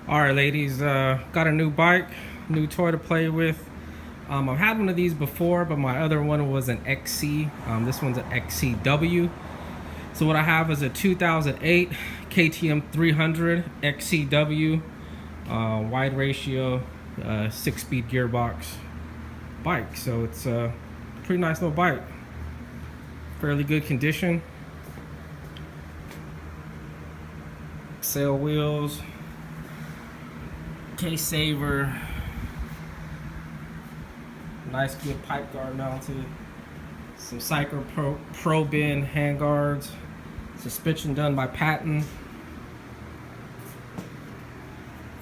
All right, ladies, got a new bike, new toy to play with. I've had one of these before, but my other one was an XC. This one's an XCW. So what I have is a 2008 KTM 300 XCW, wide ratio, 6-speed gearbox bike. So it's a pretty nice little bike, fairly good condition. Sail wheels, case saver, nice good pipe guard mounted, some Cycler Pro Bend hand guards, suspension done by Patton,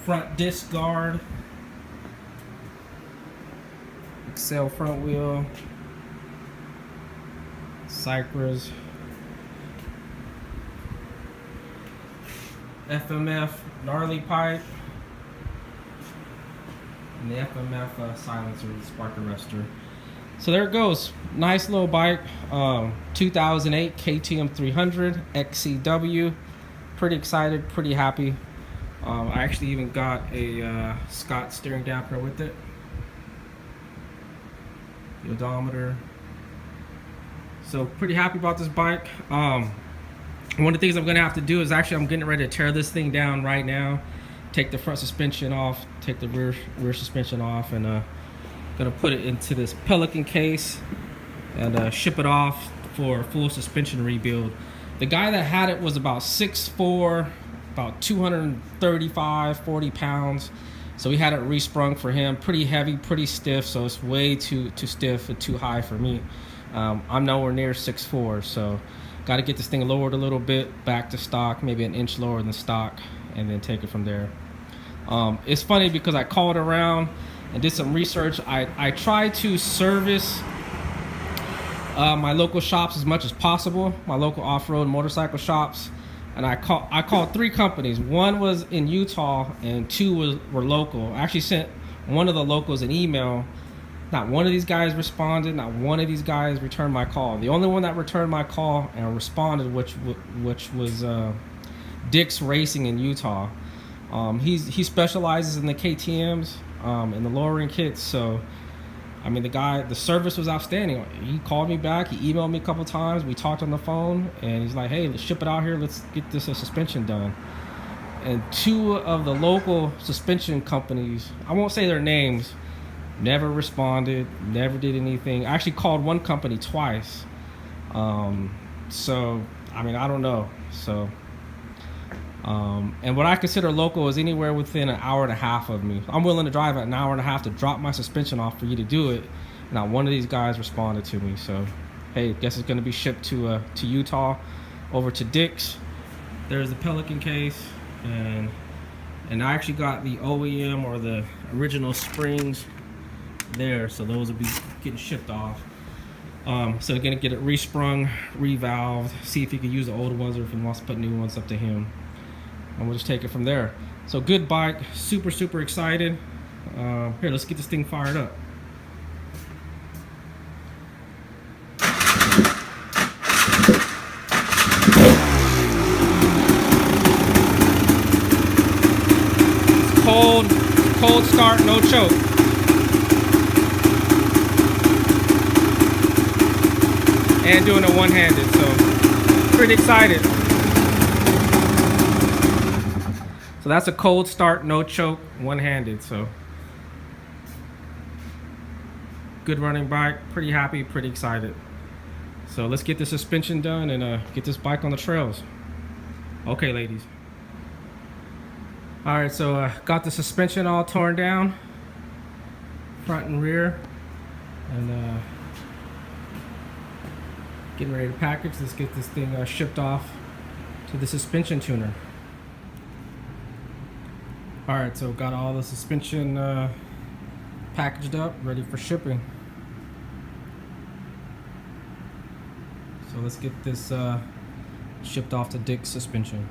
front disc guard, Excel front wheel, Cyclers, FMF gnarly pipe, and the FMF silencer, the spark arrestor. So there it goes. Nice little bike. 2008 KTM 300 XCW. Pretty excited, pretty happy. I actually even got a Scott steering dampener with it. The odometer. So pretty happy about this bike. One of the things I'm gonna have to do is I'm getting ready to tear this thing down right now. Take the front suspension off, take the rear suspension off, and gonna put it into this Pelican case and ship it off for a full suspension rebuild. The guy that had it was about 6'4", about 235-40 pounds. So we had it resprung for him. Pretty heavy, pretty stiff, so it's way too stiff and too high for me. I'm nowhere near 6'4", so got to get this thing lowered a little bit, back to stock, maybe an inch lower than stock, and then take it from there. It's funny because I called around and did some research. I try to service my local shops as much as possible, my local off-road motorcycle shops, and I called 3 companies. One was in Utah and 2 were local. I actually sent one of the locals an email. Not one of these guys responded. Not one of these guys returned my call. The only one that returned my call and responded, which was Dick's Racing in Utah. He specializes in the KTM's and the lowering kits. So, I mean, the service was outstanding. He called me back. He emailed me a couple times. We talked on the phone, and he's like, "Hey, let's ship it out here. Let's get this suspension done." And 2 of the local suspension companies, I won't say their names, never responded, never did anything. I actually called one company twice. So, I mean, I don't know. So, and what I consider local is anywhere within an hour and a half of me. I'm willing to drive an hour and a half to drop my suspension off for you to do it. Not one of these guys responded to me. So, hey, guess it's going to be shipped to Utah, over to Dick's. There's the Pelican case, and I actually got the OEM or the original springs there, so those will be getting shipped off. So they're gonna get it resprung, revalved, see if he can use the old ones or if he wants to put new ones, up to him, and we'll just take it from there. So good bike, super excited. Here, let's get this thing fired up. It's cold start, no choke. And doing it one-handed, so pretty excited. So that's a cold start, no choke, one-handed. So good running bike, pretty happy, pretty excited. So let's get the suspension done and get this bike on the trails. Okay, ladies. All right, so got the suspension all torn down, front and rear, and getting ready to package. Let's get this thing shipped off to the suspension tuner. All right, so got all the suspension packaged up, ready for shipping. So let's get this shipped off to Dick's Suspension.